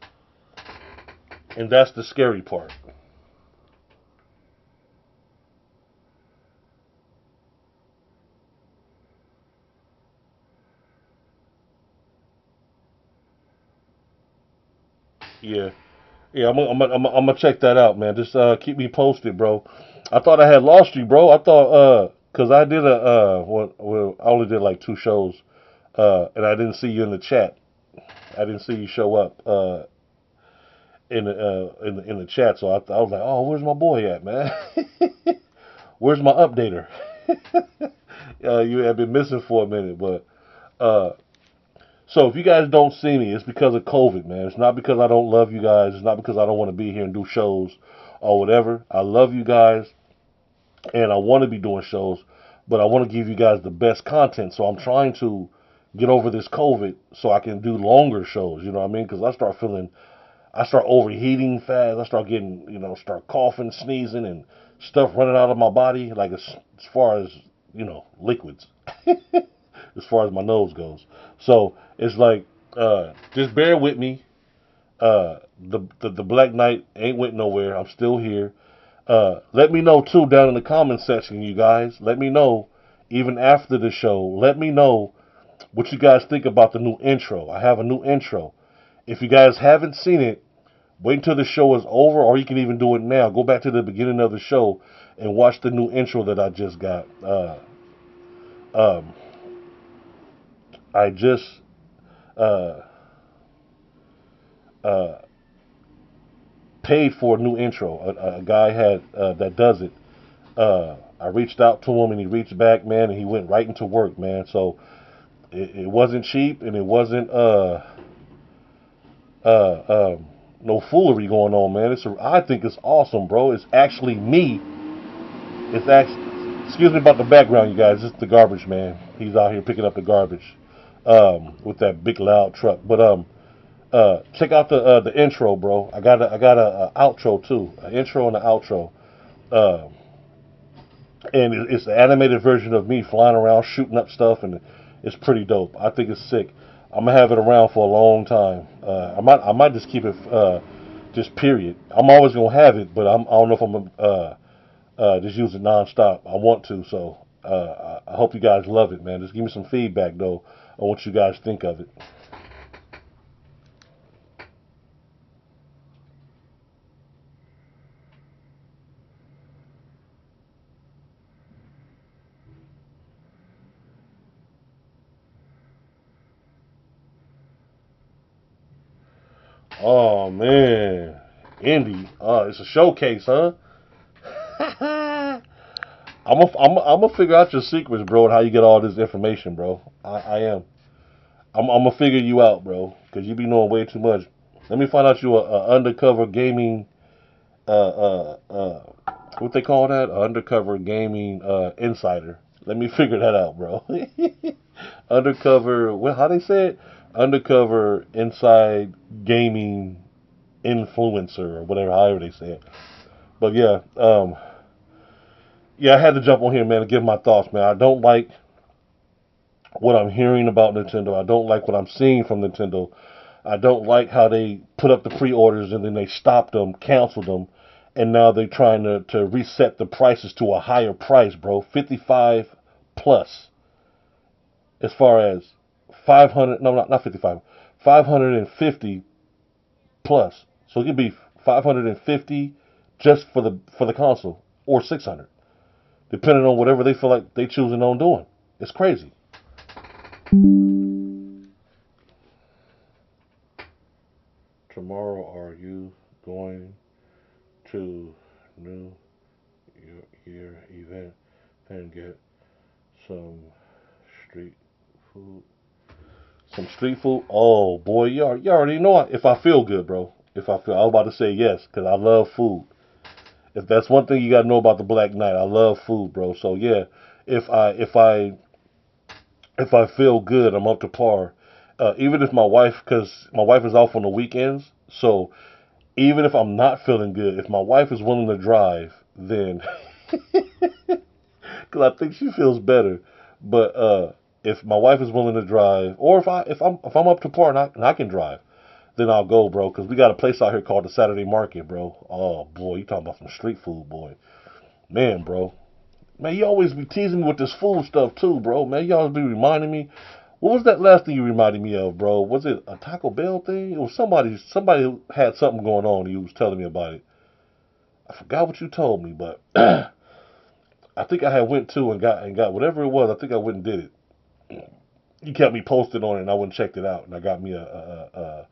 And that's the scary part. Yeah. Yeah, I'm gonna check that out, man. Just keep me posted, bro. I thought I had lost you, bro. I thought cause I did well, I only did like 2 shows, and I didn't see you in the chat. I didn't see you show up in the chat. So I was like, oh, where's my boy at, man? Where's my updater? You have been missing for a minute, but uh, so if you guys don't see me, it's because of COVID, man. It's not because I don't love you guys. It's not because I don't want to be here and do shows or whatever. I love you guys and I want to be doing shows, but I want to give you guys the best content. So I'm trying to get over this COVID so I can do longer shows. You know what I mean? Because I start overheating fast. I start getting, start coughing, sneezing, and stuff running out of my body, like as far as, liquids, as far as my nose goes. So it's like, just bear with me. The Black Knight ain't went nowhere. I'm still here. Let me know too down in the comment section, you guys. Let me know even after the show. Let me know what you guys think about the new intro. I have a new intro. If you guys haven't seen it, Wait until the show is over, or you can even do it now. Go back to the beginning of the show and watch the new intro that I just got. Um, I just uh, uh, paid for a new intro. A guy had that does it. I reached out to him and he reached back, man, and he went right into work, man. So it wasn't cheap and it wasn't no foolery going on, man. I think it's awesome, bro. It's actually me. It's actually, excuse me about the background, you guys. It's the garbage man. He's out here picking up the garbage with that big loud truck. But check out the intro, bro. I got a outro too, an intro and an outro. Uh, and it's the animated version of me flying around shooting up stuff, and it's pretty dope. I think it's sick. I'm gonna have it around for a long time. I might just keep it just period. I'm always gonna have it, but I don't know if I'm gonna just use it nonstop. I want to, so I hope you guys love it, man. Just give me some feedback though on what you guys think of it. Oh man, Indy, it's a showcase, huh? I'm gonna figure out your secrets, bro, and how you get all this information, bro. I am. I'm gonna figure you out, bro, because you be knowing way too much. Let me find out you a undercover gaming, what they call that? A undercover gaming insider. Let me figure that out, bro. Undercover, what? How they say it? Undercover inside gaming influencer or whatever, however they say it. But yeah, yeah, I had to jump on here, man, and give my thoughts, man. I don't like what I'm hearing about Nintendo. I don't like what I'm seeing from Nintendo. I don't like how they put up the pre-orders and then they stopped them, canceled them, and now they're trying to reset the prices to a higher price, bro. 55 plus, as far as 500. No, not 55. 550 plus. So it could be 550 just for the console, or 600, depending on whatever they feel like they choosing on doing. It's crazy. Tomorrow, are you going to New Year event and get some street food? Some street food? Oh boy, you already know if I feel good, bro. If I feel, I was about to say yes because I love food. If that's one thing you gotta know about the Black Knight, I love food, bro. So yeah, if I if I if I feel good, I'm up to par. Even if my wife, because my wife is off on the weekends, so even if I'm not feeling good, if my wife is willing to drive, then because I think she feels better. But if my wife is willing to drive, or if I'm up to par and I can drive, then I'll go, bro. Because we got a place out here called the Saturday Market, bro. Oh boy, you talking about some street food, boy. Man, bro. Man, you always be teasing me with this food stuff too, bro. Man, you always be reminding me. What was that last thing you reminded me of, bro? Was it a Taco Bell thing? It was somebody who had something going on. And you was telling me about it. I forgot what you told me, but I think I had went to and got whatever it was. I think I went and did it. You kept me posted on it, and I went and checked it out, and I got me a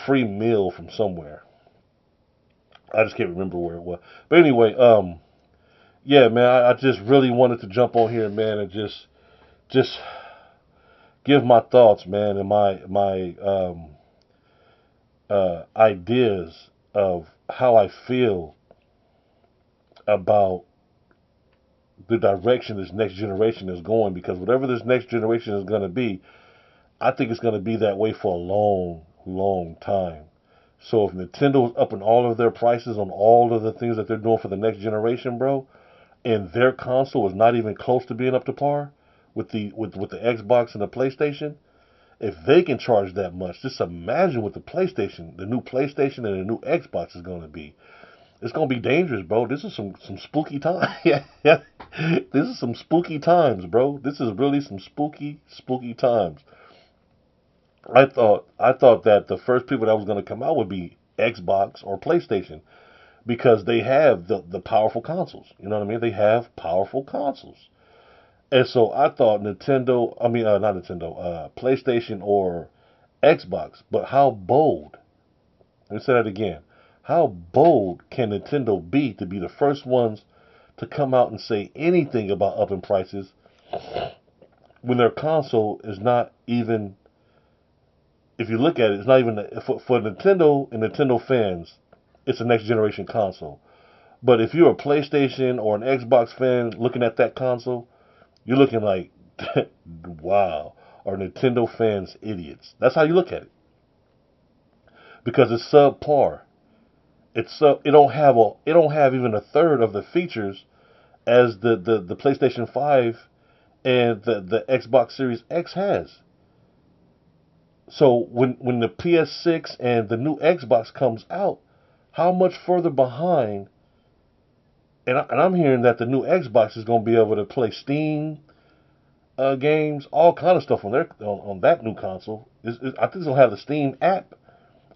free meal from somewhere. I just can't remember where it was. But anyway, yeah, man, I just really wanted to jump on here, man, and just give my thoughts, man, and my ideas of how I feel about the direction this next generation is going. Because whatever this next generation is going to be, I think it's going to be that way for a long, long time. So if Nintendo's upping all of their prices on all of the things that they're doing for the next generation, bro, and their console is not even close to being up to par with the Xbox and the PlayStation, if they can charge that much, just imagine what the new PlayStation and the new Xbox is going to be. It's going to be dangerous, bro. This is some spooky time. Yeah, yeah. This is some spooky times, bro. This is really some spooky times. I thought that the first people that was going to come out would be Xbox or PlayStation because they have the powerful consoles. You know what I mean? They have powerful consoles. And so I thought Nintendo, not Nintendo, PlayStation or Xbox. But how bold, let me say that again. How bold can Nintendo be to be the first ones to come out and say anything about upping prices when their console is not even, if you look at it, it's not even, for Nintendo and Nintendo fans, it's a next generation console. But if you're a PlayStation or an Xbox fan looking at that console, you're looking like, wow, are Nintendo fans idiots? That's how you look at it because it's subpar. It don't have even a third of the features as the PlayStation 5 and the Xbox Series X has. So when the PS6 and the new Xbox comes out, how much further behind? And I'm hearing that the new Xbox is going to be able to play Steam games, all kind of stuff on that new console. I think it's gonna have the Steam app.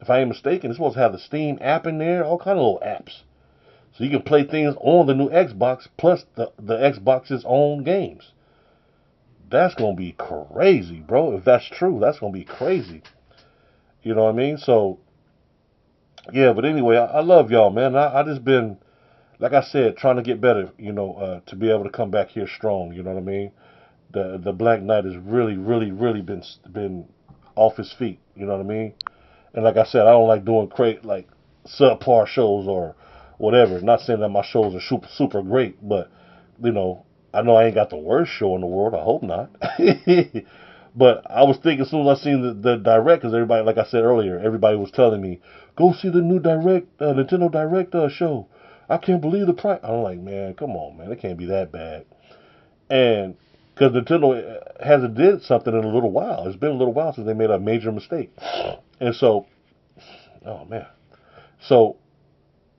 If I ain't mistaken, it's supposed to have the Steam app in there, all kind of little apps, so you can play things on the new Xbox plus the Xbox's own games. That's gonna be crazy, bro. If that's true, that's gonna be crazy. You know what I mean? So yeah, but anyway, I love y'all, man. I just been, like I said, trying to get better. To be able to come back here strong. You know what I mean? The Black Knight has really been off his feet. You know what I mean? And like I said, I don't like doing like subpar shows or whatever. Not saying that my shows are super great, but you know, I know I ain't got the worst show in the world. I hope not. But I was thinking as soon as I seen the direct, because everybody, like I said earlier, everybody was telling me, go see the new direct Nintendo Direct show. I can't believe the price. I'm like, man, come on, man, it can't be that bad. And because Nintendo hasn't did something in a little while. It's been a little while since they made a major mistake. And so, oh man, so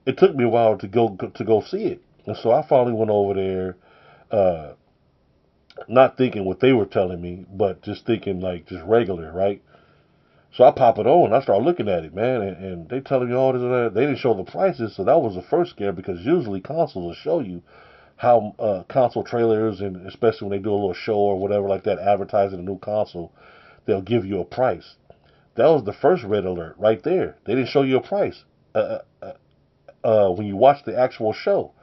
it took me a while to go see it. And so I finally went over there, uh, not thinking what they were telling me, but just thinking like just regular, right? So I pop it on. I start looking at it, man, and they telling me all this and that. They didn't show the prices, so that was the first scare because usually consoles will show you how console trailers, and especially when they do a little show or whatever like that, advertising a new console, they'll give you a price. That was the first red alert right there. They didn't show you a price when you watch the actual show.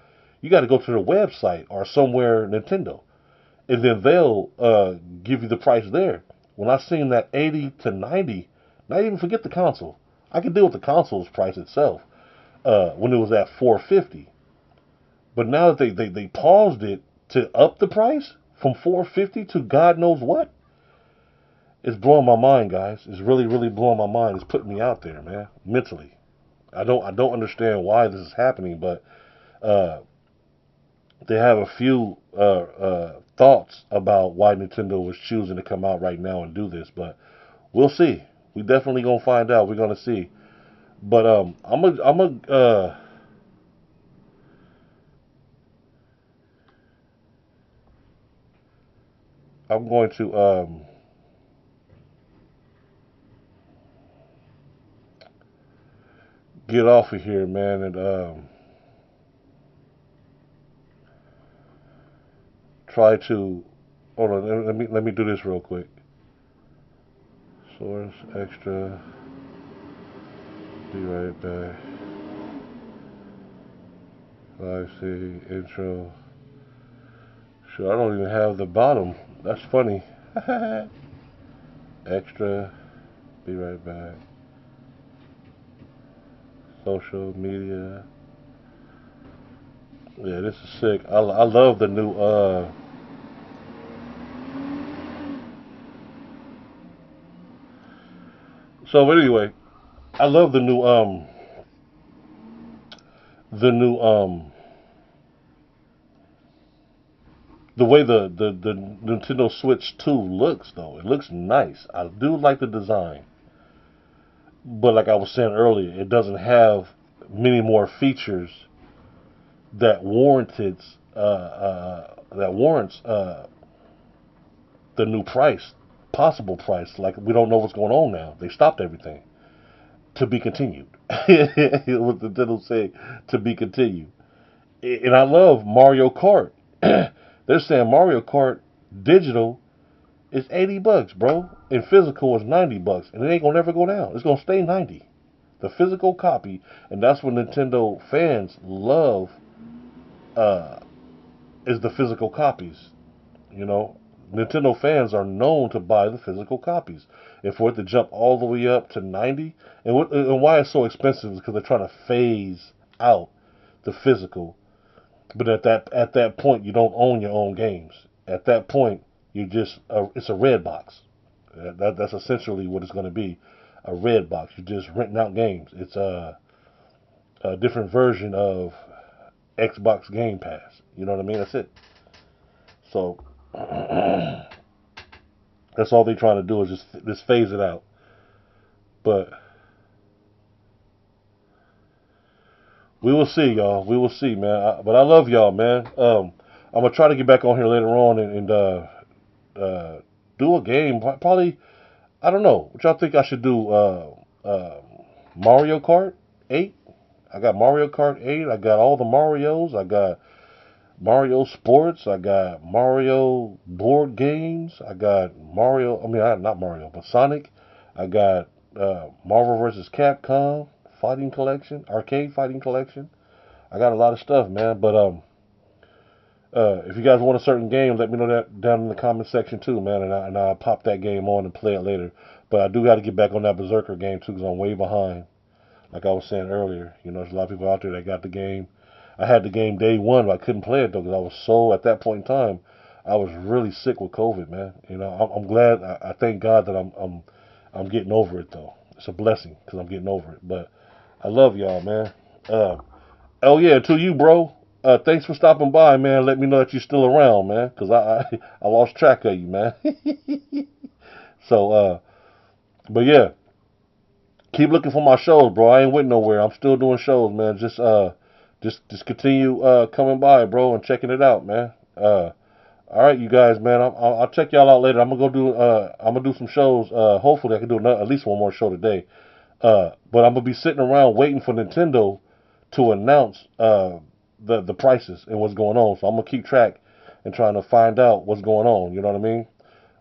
You got to go to the website or somewhere Nintendo, and then they'll give you the price there. When I seen that 80 to 90, not even forget the console. I could deal with the console's price itself when it was at 450. But now that they paused it to up the price from 450 to God knows what, it's blowing my mind, guys. It's really blowing my mind. It's putting me out there, man, mentally. I don't understand why this is happening, but uh, they have a few thoughts about why Nintendo was choosing to come out right now and do this, but we'll see. We definitely gonna find out. We're gonna see. But I'm going to get off of here, man, and try to hold on. Let me do this real quick. Source extra. Be right back. Live see intro. Sure, I don't even have the bottom. That's funny. Extra. Be right back. Social media. Yeah, this is sick. I love the new So anyway, I love the new the way the Nintendo Switch 2 looks though. It looks nice. I do like the design. But like I was saying earlier, it doesn't have many more features that warrants the new price, possible price. Like we don't know what's going on now. They stopped everything to be continued. What Nintendo say to be continued. And I love Mario Kart. They're saying Mario Kart digital is $80, bro, and physical is $90, and it ain't gonna never go down. It's gonna stay 90. The physical copy, and that's what Nintendo fans love. Uh, is the physical copies. You know, Nintendo fans are known to buy the physical copies. If we're to jump all the way up to 90, and why it's so expensive is because they're trying to phase out the physical. But at that point, you don't own your own games. At that point, you just it's a red box. That's essentially what it's going to be, a red box. You're just renting out games. It's a different version of Xbox Game Pass. You know what I mean? That's it. So that's all they're trying to do is just phase it out. But we will see, y'all. We will see, man. But I love y'all, man. I'm gonna try to get back on here later on and do a game. Probably, I don't know. What y'all think I should do? Mario Kart 8. I got Mario Kart 8. I got all the Marios. I got Mario Sports. I got Mario board games. I got Mario. I mean, not Mario, but Sonic. I got Marvel vs. Capcom fighting collection, arcade fighting collection. I got a lot of stuff, man. But if you guys want a certain game, let me know that down in the comment section too, man. And I'll pop that game on and play it later. But I do got to get back on that Berserker game too, because I'm way behind. Like I was saying earlier, there's a lot of people out there that got the game. I had the game day one, but I couldn't play it though because I was so at that point in time, I was really sick with COVID, man. I'm glad. I thank God that I'm getting over it though. It's a blessing because I'm getting over it. But I love y'all, man. Uh, oh yeah, to you, bro. Thanks for stopping by, man. Let me know that you're still around, man, because I lost track of you, man. So, but yeah, keep looking for my shows, bro. I ain't went nowhere. I'm still doing shows, man. Just continue coming by, bro, and checking it out, man. All right, you guys, man. I'll check y'all out later. I'm gonna do some shows. Hopefully, I can do at least one more show today. But I'm gonna be sitting around waiting for Nintendo to announce the prices and what's going on. So I'm gonna keep track and trying to find out what's going on. You know what I mean?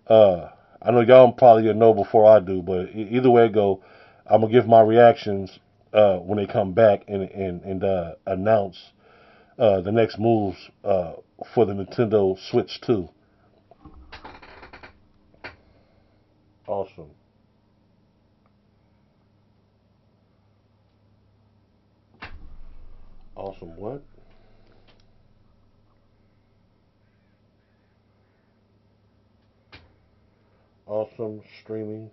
Uh, I know y'all probably know before I do, but either way it go, I'm gonna give my reactions when they come back and announce the next moves for the Nintendo Switch 2. Awesome. Awesome. What? Awesome streaming.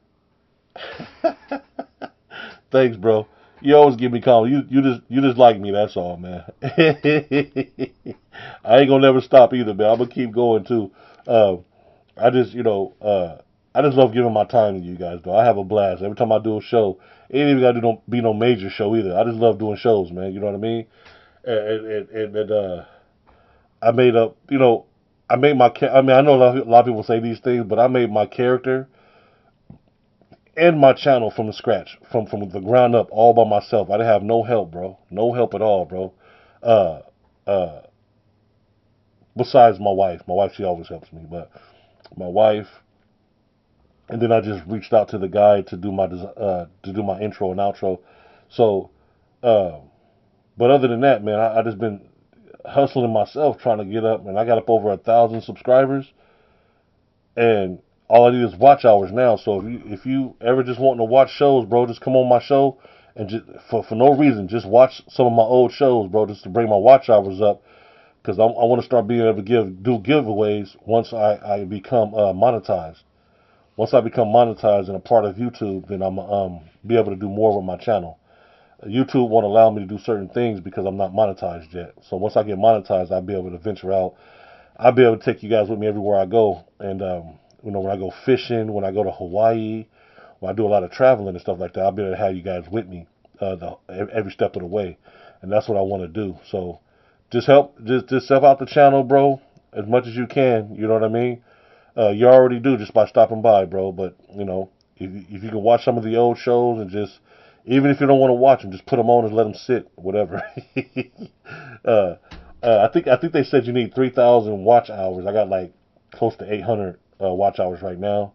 Thanks, bro. You always give me compliments. You just like me. That's all, man. I ain't gonna never stop either, man. I'm gonna keep going too. Uh, I just I just love giving my time to you guys, though. I have a blast every time I do a show. It ain't even gotta be no major show either. I just love doing shows, man. You know what I mean? And I made up. I made I mean, I know a lot of people say these things, but I made my character and my channel from the scratch, from the ground up, all by myself. I didn't have no help, bro. No help at all, bro. Uh, uh, Besides my wife, she always helps me, but my wife, and then I just reached out to the guy to do my intro and outro. So, uh, but other than that, man, I just been hustling myself trying to get up, and I got up over 1,000 subscribers, and all I need is watch hours now. So if you ever just wanting to watch shows, bro, just come on my show and just for no reason, just watch some of my old shows, bro, just to bring my watch hours up. Because I want to start being able to do giveaways once I become monetized. Once I become monetized and a part of YouTube, then I'm be able to do more with my channel. YouTube won't allow me to do certain things because I'm not monetized yet. So once I get monetized, I'll be able to venture out. I'll be able to take you guys with me everywhere I go. And when I go fishing, when I go to Hawaii, when I do a lot of traveling and stuff like that, I'll be able to have you guys with me every step of the way. And that's what I want to do. So just help out the channel, bro, as much as you can. You know what I mean? You already do just by stopping by, bro. But if you can watch some of the old shows and just Even if you don't want to watch them, just put them on and let them sit, whatever. uh, I think they said you need 3,000 watch hours. I got like close to 800 watch hours right now.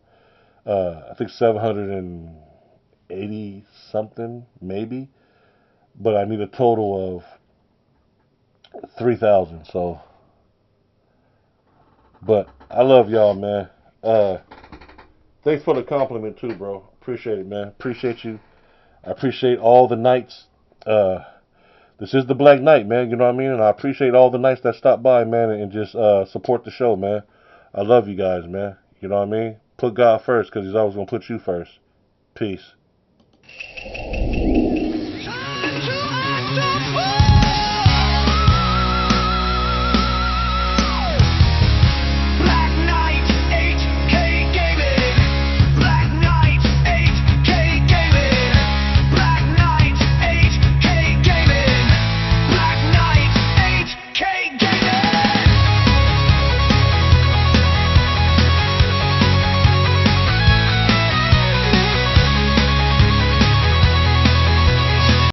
I think 780 something maybe, but I need a total of 3,000. So, but I love y'all, man. Uh, Thanks for the compliment too, bro. Appreciate it, man. Appreciate you. I appreciate all the nights. Uh, this is the Black Knight, man. You know what I mean? And I appreciate all the nights that stop by, man, and just support the show, man. I love you guys, man. You know what I mean? Put God first, because He's always gonna put you first. Peace.